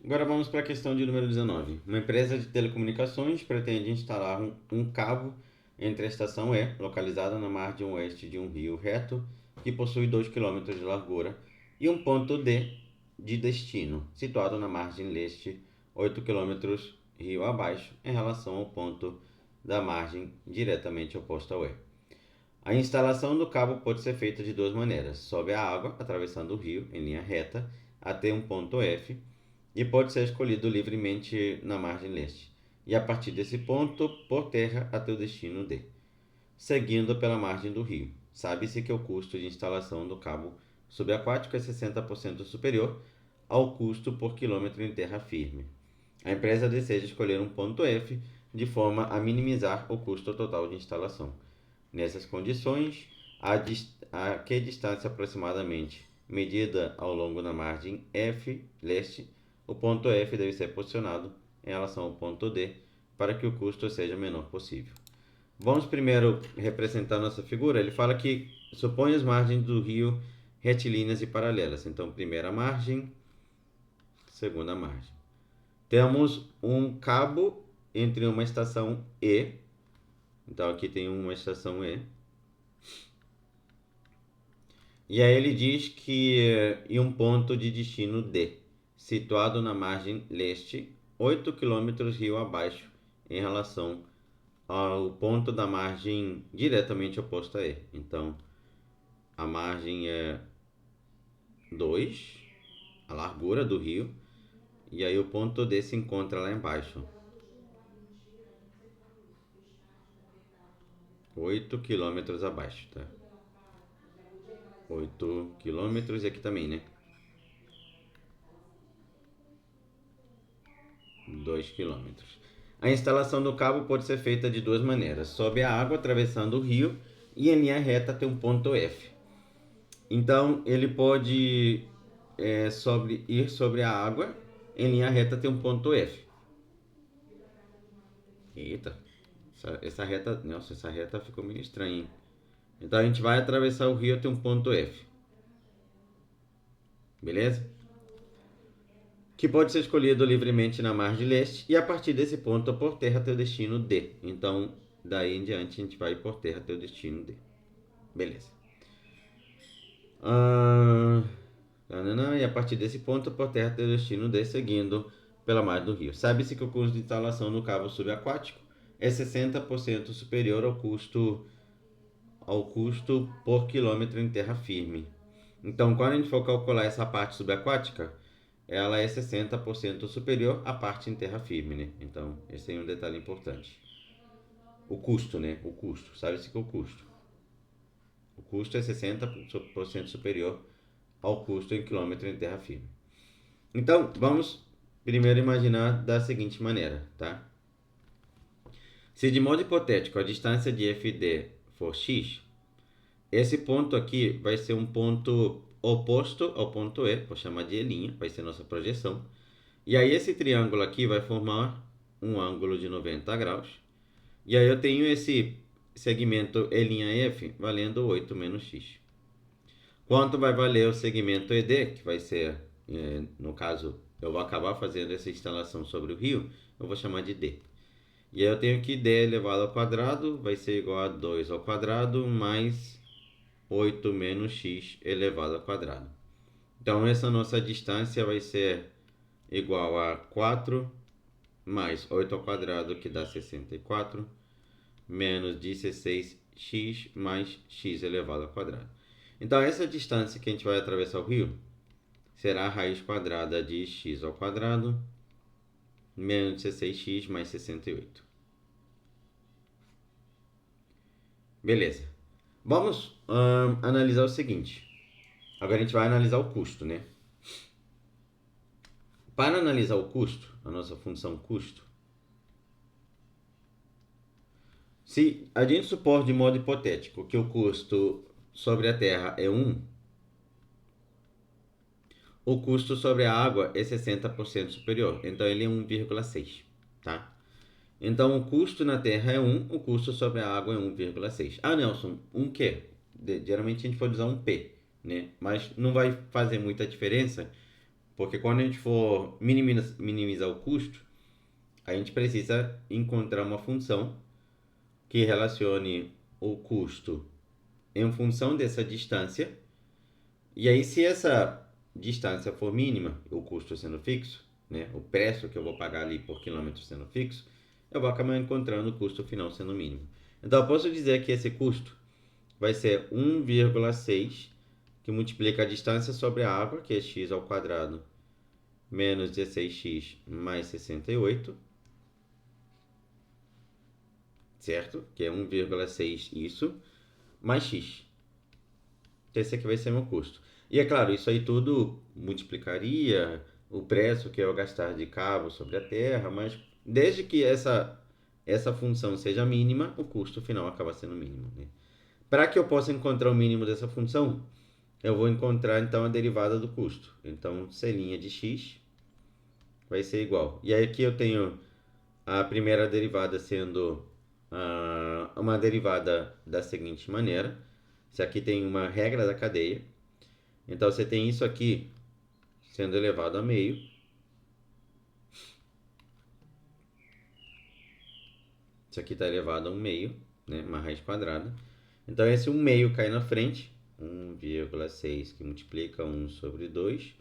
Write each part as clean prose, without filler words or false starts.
Agora vamos para a questão de número 19. Uma empresa de telecomunicações pretende instalar um cabo entre a estação E, localizada na margem oeste de um rio reto, que possui 2 km de largura, e um ponto D de destino, situado na margem leste, 8 km rio abaixo, em relação ao ponto da margem diretamente oposta ao E. A instalação do cabo pode ser feita de duas maneiras: sob a água, atravessando o rio em linha reta até um ponto F, e pode ser escolhido livremente na margem leste, e a partir desse ponto, por terra até o destino D, seguindo pela margem do rio. Sabe-se que o custo de instalação do cabo subaquático é 60% superior ao custo por quilômetro em terra firme. A empresa deseja escolher um ponto F de forma a minimizar o custo total de instalação. Nessas condições, a que distância aproximadamente medida ao longo da margem F leste, o ponto F deve ser posicionado em relação ao ponto D para que o custo seja o menor possível. Vamos primeiro representar nossa figura. Ele fala que supõe as margens do rio retilíneas e paralelas. Então, primeira margem, segunda margem. Temos um cabo entre uma estação E. Então, aqui tem uma estação E. E aí ele diz que e um ponto de destino D, situado na margem leste, 8 km rio abaixo, em relação ao ponto da margem diretamente oposta a E. Então, a margem é 2, a largura do rio, e aí o ponto D se encontra lá embaixo. 8 km abaixo, tá? 8 km e aqui também, né? 2 km. A instalação do cabo pode ser feita de duas maneiras: sob a água, atravessando o rio, e em linha reta até um ponto F. Então, ele pode ir sobre a água, em linha reta até um ponto F. Eita, essa reta, nossa, essa reta ficou meio estranha, hein? Então, a gente vai atravessar o rio até um ponto F. Beleza? Que pode ser escolhido livremente na margem leste, e a partir desse ponto por terra até o destino D. Então, daí em diante a gente vai por terra até o destino D. Beleza. E a partir desse ponto por terra até o destino D, seguindo pela margem do rio. Sabe-se que o custo de instalação no cabo subaquático é 60% superior ao custo por quilômetro em terra firme. Então, quando a gente for calcular essa parte subaquática, ela é 60% superior à parte em terra firme, né? Então, esse é um detalhe importante. O custo, né? O custo. Sabe-se que o custo. O custo é 60% superior ao custo em quilômetro em terra firme. Então, vamos primeiro imaginar da seguinte maneira, tá? Se de modo hipotético a distância de FD for x, esse ponto aqui vai ser um ponto oposto ao ponto E, vou chamar de E', vai ser nossa projeção. E aí esse triângulo aqui vai formar um ângulo de 90 graus. E aí eu tenho esse segmento E'F valendo 8 menos x. Quanto vai valer o segmento ED, que vai ser, no caso, eu vou acabar fazendo essa instalação sobre o rio, eu vou chamar de D. E aí eu tenho que D elevado ao quadrado vai ser igual a 2 ao quadrado mais 8 menos x elevado ao quadrado. Então, essa nossa distância vai ser igual a 4 mais 8 ao quadrado, que dá 64, menos 16x mais x elevado ao quadrado. Então, essa distância que a gente vai atravessar o rio será a raiz quadrada de x ao quadrado, menos 16x mais 68. Beleza. Vamos analisar o seguinte. Agora a gente vai analisar o custo, né? Para analisar o custo, a nossa função custo, se a gente supor de modo hipotético que o custo sobre a terra é 1, o custo sobre a água é 60% superior, então ele é 1,6, tá? Então o custo na terra é 1, o custo sobre a água é 1,6. Ah, Nelson, um quê? Geralmente a gente pode usar um P, né? Mas não vai fazer muita diferença, Porque quando a gente for minimizar o custo, a gente precisa encontrar uma função que relacione o custo em função dessa distância. E aí, se essa distância for mínima, o custo sendo fixo, né, o preço que eu vou pagar ali por quilômetro sendo fixo, eu vou acabar encontrando o custo final sendo mínimo. Então, eu posso dizer que esse custo vai ser 1,6, que multiplica a distância sobre a água, que é x ao quadrado, menos 16x mais 68, certo? Que é 1,6 isso, mais x. Esse aqui vai ser meu custo. E é claro, isso aí tudo multiplicaria o preço que eu gastar de cabo sobre a terra, mas desde que essa função seja mínima, o custo final acaba sendo mínimo, né? Para que eu possa encontrar o mínimo dessa função, eu vou encontrar então a derivada do custo. Então, c' de x vai ser igual. E aí aqui eu tenho a primeira derivada sendo uma derivada da seguinte maneira. Se aqui tem uma regra da cadeia, então você tem isso aqui sendo elevado a meio. Isso aqui está elevado a 1 meio, né? Uma raiz quadrada. Então esse 1 meio cai na frente. 1,6 que multiplica 1 sobre 2.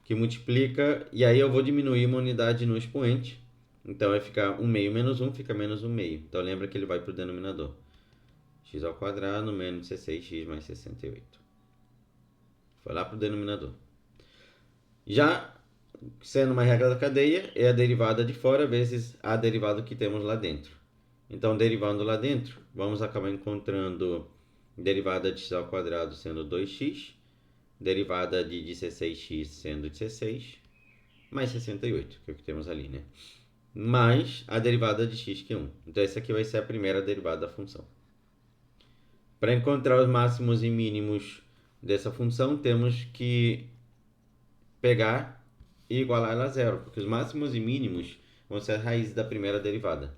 Que multiplica, e aí eu vou diminuir uma unidade no expoente. Então vai ficar 1 meio menos 1, fica menos 1 meio. Então lembra que ele vai para o denominador. X ao quadrado menos 16x mais 68. Foi lá para o denominador. Já sendo uma regra da cadeia, é a derivada de fora vezes a derivada que temos lá dentro. Então, derivando lá dentro, vamos acabar encontrando derivada de x ao quadrado sendo 2x, derivada de 16x sendo 16, mais 68, que é o que temos ali, né? Mais a derivada de x, que é 1. Então, essa aqui vai ser a primeira derivada da função. Para encontrar os máximos e mínimos dessa função, temos que pegar e igualar ela a zero, porque os máximos e mínimos vão ser as raízes da primeira derivada.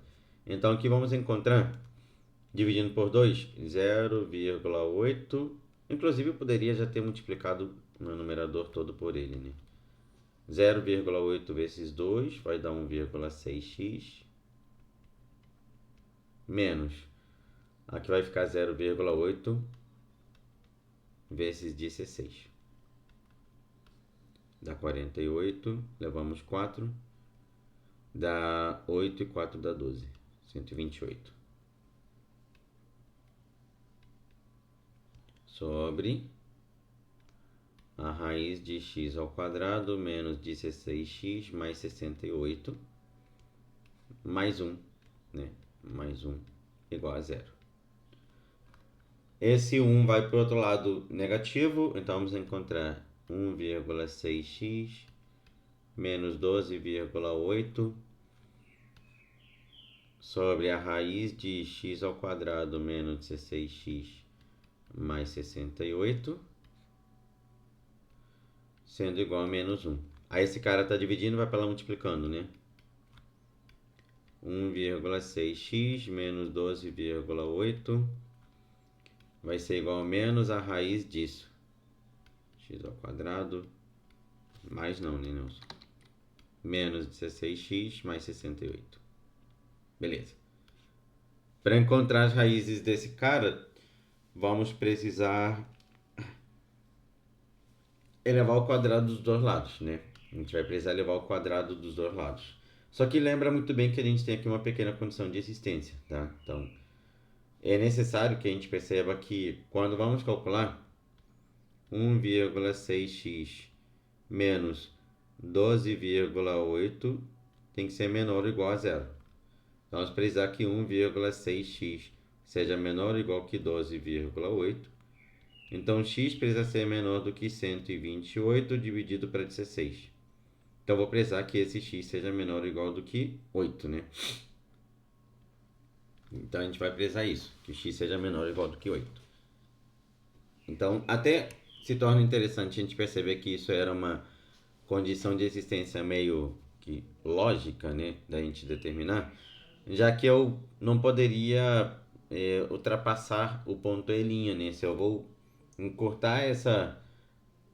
Então, aqui vamos encontrar, dividindo por 2, 0,8. Inclusive, eu poderia já ter multiplicado no numerador todo por ele, né? 0,8 vezes 2 vai dar 1,6x. Menos, aqui vai ficar 0,8 vezes 16. Dá 48, levamos 4. Dá 8 e 4 dá 12. 128. Sobre a raiz de x ao quadrado menos 16x mais 68 mais 1, né? Mais 1 igual a 0. Esse 1 vai para o outro lado negativo, então vamos encontrar 1,6x menos 12,8 sobre a raiz de x ao quadrado menos 16x mais 68, sendo igual a menos 1. Aí esse cara está dividindo, vai para lá multiplicando, né? 1,6x menos 12,8 vai ser igual a menos a raiz disso. X ao quadrado, mais não, né, Nelson? Menos 16x mais 68. Beleza. Para encontrar as raízes desse cara, vamos precisar elevar o quadrado dos dois lados, né? A gente vai precisar elevar o quadrado dos dois lados. Só que lembra muito bem que a gente tem aqui uma pequena condição de existência, tá? Então, é necessário que a gente perceba que quando vamos calcular 1,6x menos 12,8 tem que ser menor ou igual a zero. Então, vamos precisar que 1,6x seja menor ou igual que 12,8. Então, x precisa ser menor do que 128 dividido para 16. Então, vou precisar que esse x seja menor ou igual do que 8, né? Então, a gente vai precisar isso, que x seja menor ou igual do que 8. Então, até se torna interessante a gente perceber que isso era uma condição de existência meio que lógica, né, da gente determinar, já que eu não poderia ultrapassar o ponto E', né? Se eu vou encurtar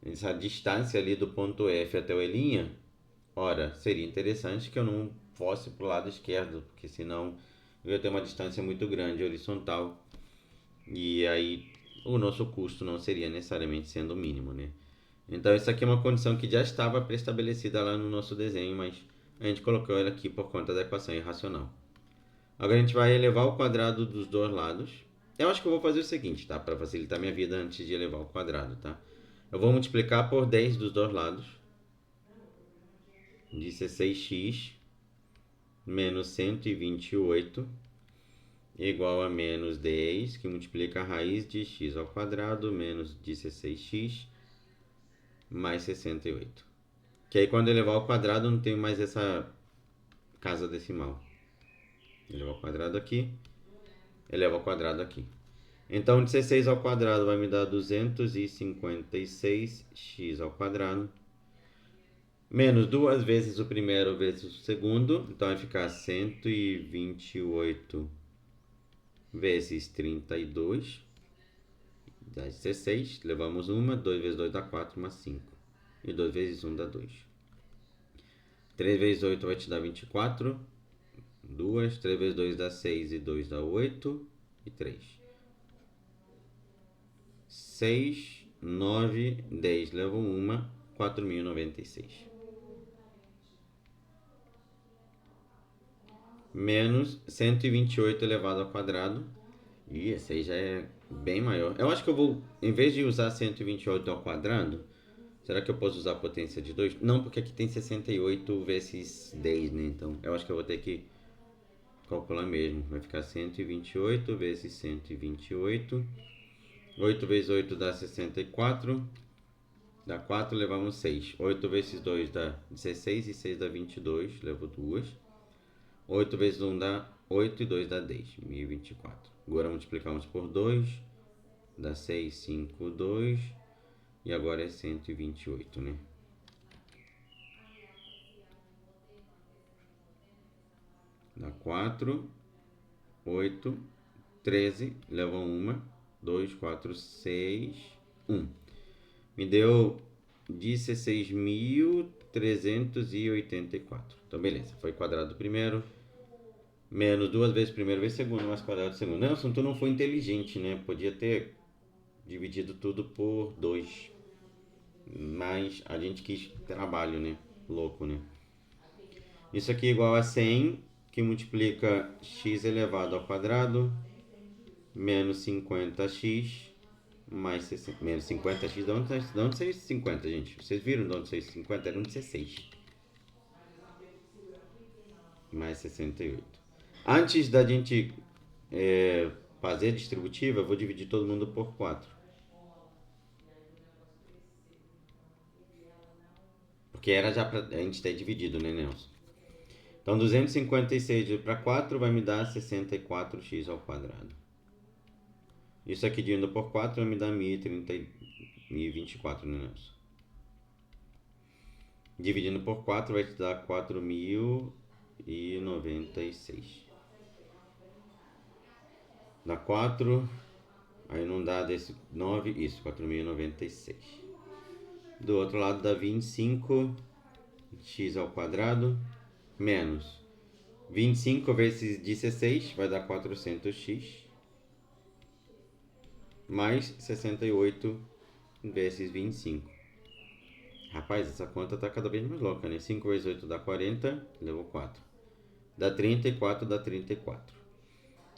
essa distância ali do ponto F até o E', ora, seria interessante que eu não fosse para o lado esquerdo, porque senão eu ia ter uma distância muito grande horizontal e aí o nosso custo não seria necessariamente sendo o mínimo, né? Então isso aqui é uma condição que já estava pré-estabelecida lá no nosso desenho, mas a gente colocou ela aqui por conta da equação irracional. Agora a gente vai elevar o quadrado dos dois lados. Eu acho que eu vou fazer o seguinte, tá? Para facilitar minha vida antes de elevar o quadrado, tá? Eu vou multiplicar por 10 dos dois lados. 16x menos 128 igual a menos 10, que multiplica a raiz de x ao quadrado menos 16x mais 68. Que aí quando elevar ao quadrado não tem mais essa casa decimal. Eleva ao quadrado aqui, eleva ao quadrado aqui. Então 16 ao quadrado vai me dar 256x ao quadrado. Menos duas vezes o primeiro vezes o segundo. Então vai ficar 128 vezes 32. Dá 16. Levamos uma. 2 vezes 2 dá 4, mais 5. E 2 vezes 1 dá 2. 3 vezes 8 vai te dar 24. 2. 3 vezes 2 dá 6 e 2 dá 8. E 3. 6, 9, 10. Levam uma. 4.096. Menos 128 elevado ao quadrado. E esse aí já é bem maior. Eu acho que eu vou, em vez de usar 128 ao quadrado, será que eu posso usar a potência de 2? Não, porque aqui tem 68 vezes 10, né? Então eu acho que eu vou ter que calcular mesmo. Vai ficar 128 vezes 128. 8 vezes 8 dá 64. Dá 4, levamos 6. 8 vezes 2 dá 16 e 6 dá 22. Levo 2. 8 vezes 1 dá 8 e 2 dá 10. 1024. Agora multiplicamos por 2. Dá 6, 5, 2. E agora é 128, né? Dá 4, 8, 13. Levam 1. 2, 4, 6, 1. Me deu 16.384. Então, beleza. Foi quadrado primeiro. Menos duas vezes primeiro vezes segundo, mais quadrado segundo. Nelson, tu não foi inteligente, né? Podia ter dividido tudo por 2. Mas a gente quis trabalho, né? Louco, né? Isso aqui é igual a 100, que multiplica x elevado ao quadrado, menos 50x, mais 60, menos 50x. De onde saiu esse 50, gente? Vocês viram de onde saiu esse 50? Era um 16. Mais 68. Antes da gente fazer a distributiva, eu vou dividir todo mundo por 4. Porque era já pra a gente ter dividido, né, Nelson? Então, 256 para 4 vai me dar 64x ao quadrado. Isso aqui dividindo por 4 vai me dar 1024, né, Nelson? Dividindo por 4 vai te dar 4.096. Dá 4, aí não dá desse 9, isso, 4.096. Do outro lado dá 25x ao quadrado, menos 25 vezes 16 vai dar 400x, mais 68 vezes 25. Rapaz, essa conta tá cada vez mais louca, né? 5 vezes 8 dá 40, levou 4. Dá 34, dá 34.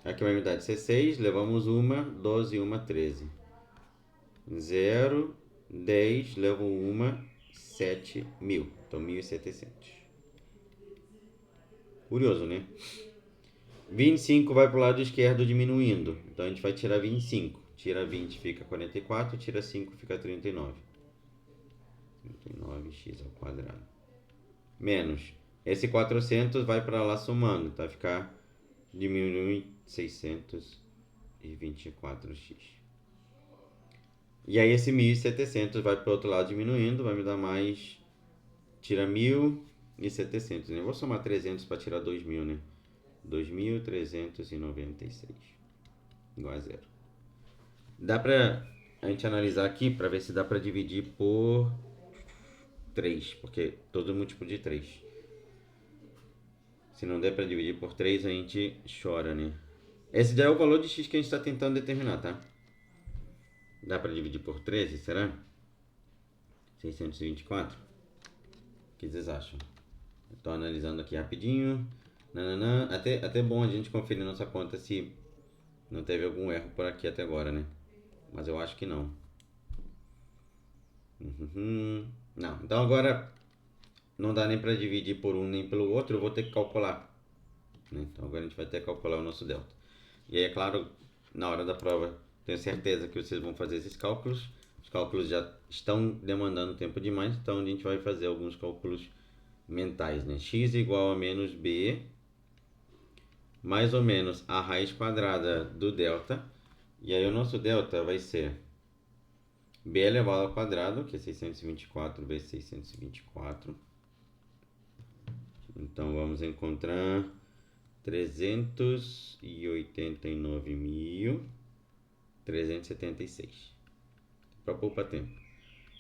Aqui vai me dar 16, levamos uma, 12 e uma, 13. 0, 10, levo uma, 7.000. Então, 1.700. Curioso, né? 25 vai para o lado esquerdo diminuindo. Então, a gente vai tirar 25. Tira 20, fica 44. Tira 5, fica 39. 39x ao quadrado. Menos. Esse 400 vai para lá somando. Tá? Ficar diminui 624x. E aí esse 1.700 vai para o outro lado diminuindo. Vai me dar mais... Tira 1.700. Né? Eu vou somar 300 para tirar 2.000, né? 2.396. Igual a zero. Dá pra a gente analisar aqui para ver se dá para dividir por 3, porque todo múltiplo de 3. Se não der para dividir por 3, a gente chora, né? Esse já é o valor de x que a gente está tentando determinar, tá? Dá para dividir por 13, será? 624. O que vocês acham? Estou analisando aqui rapidinho. Nananã. Até bom a gente conferir nossa conta se não teve algum erro por aqui até agora, né? Mas eu acho que não. Não. Então agora não dá nem para dividir por um nem pelo outro. Eu vou ter que calcular, né? Então agora a gente vai ter que calcular o nosso delta. E aí, é claro, na hora da prova, tenho certeza que vocês vão fazer esses cálculos. Os cálculos já estão demandando tempo demais, então a gente vai fazer alguns cálculos mentais, né? X igual a menos b, mais ou menos a raiz quadrada do delta. E aí o nosso delta vai ser b elevado ao quadrado, que é 624 vezes 624. Então vamos encontrar 389.376. Para poupar tempo.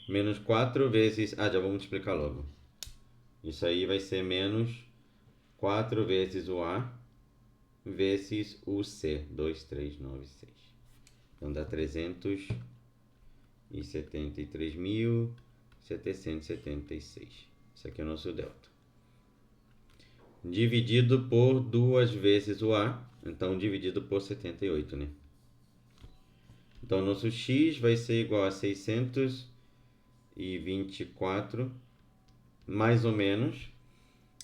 Menos 4 vezes... já vou multiplicar logo. Isso aí vai ser menos 4 vezes o A vezes o C. 2396. Então dá 373.776. Isso aqui é o nosso delta. Dividido por 2 vezes o A. Então dividido por 78, né? Então nosso x vai ser igual a 624, mais ou menos.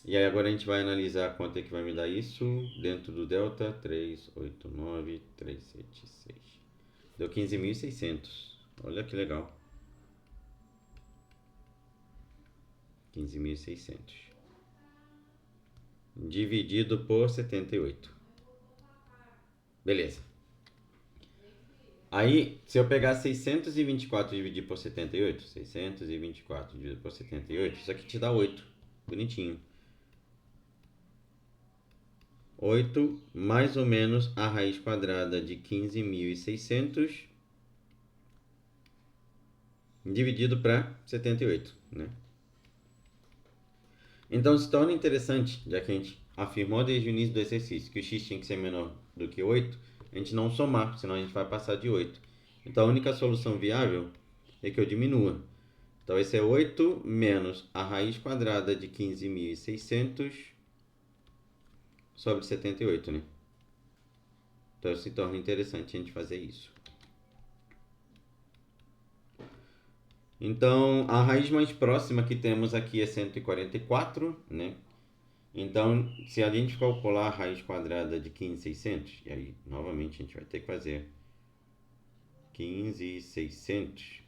E aí agora a gente vai analisar quanto é que vai me dar isso dentro do delta. 389.376. Deu 15.600. Olha que legal. 15.600. Dividido por 78. Beleza. Aí, se eu pegar 624 e dividir por 78, 624 dividido por 78, isso aqui te dá 8. Bonitinho. 8 mais ou menos a raiz quadrada de 15.600 dividido para 78, né? Então se torna interessante, já que a gente afirmou desde o início do exercício que o x tinha que ser menor do que 8, a gente não somar, senão a gente vai passar de 8. Então a única solução viável é que eu diminua. Então vai ser 8 menos a raiz quadrada de 15.600 sobre 78, né? Então se torna interessante a gente fazer isso. Então, a raiz mais próxima que temos aqui é 144, né? Então, se a gente calcular a raiz quadrada de 15.600, e aí, novamente, a gente vai ter que fazer 15.600,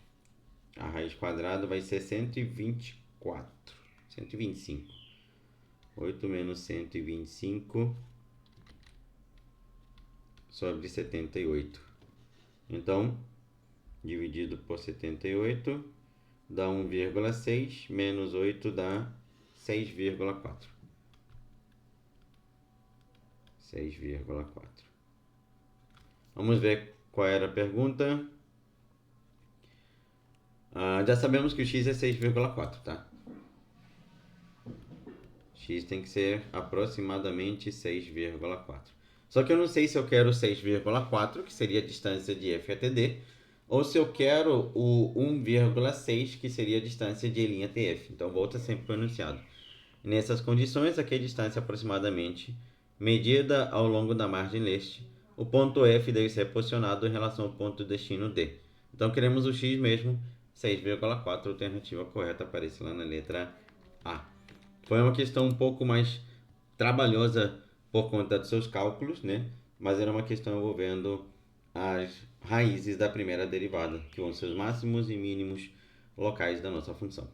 a raiz quadrada vai ser 124, 125. 8 menos 125 sobre 78. Então, dividido por 78... dá 1,6, menos 8 dá 6,4. 6,4. Vamos ver qual era a pergunta. Já sabemos que o x é 6,4, tá? X tem que ser aproximadamente 6,4. Só que eu não sei se eu quero 6,4, que seria a distância de f até d, ou se eu quero o 1,6, que seria a distância de E' até F. Então, volta sempre para o enunciado. Nessas condições, aqui a distância aproximadamente medida ao longo da margem leste. O ponto F deve ser posicionado em relação ao ponto destino D. Então, queremos o x mesmo, 6,4. A alternativa correta aparece lá na letra A. Foi uma questão um pouco mais trabalhosa por conta dos seus cálculos, né? Mas era uma questão envolvendo as raízes da primeira derivada, que vão ser os máximos e mínimos locais da nossa função.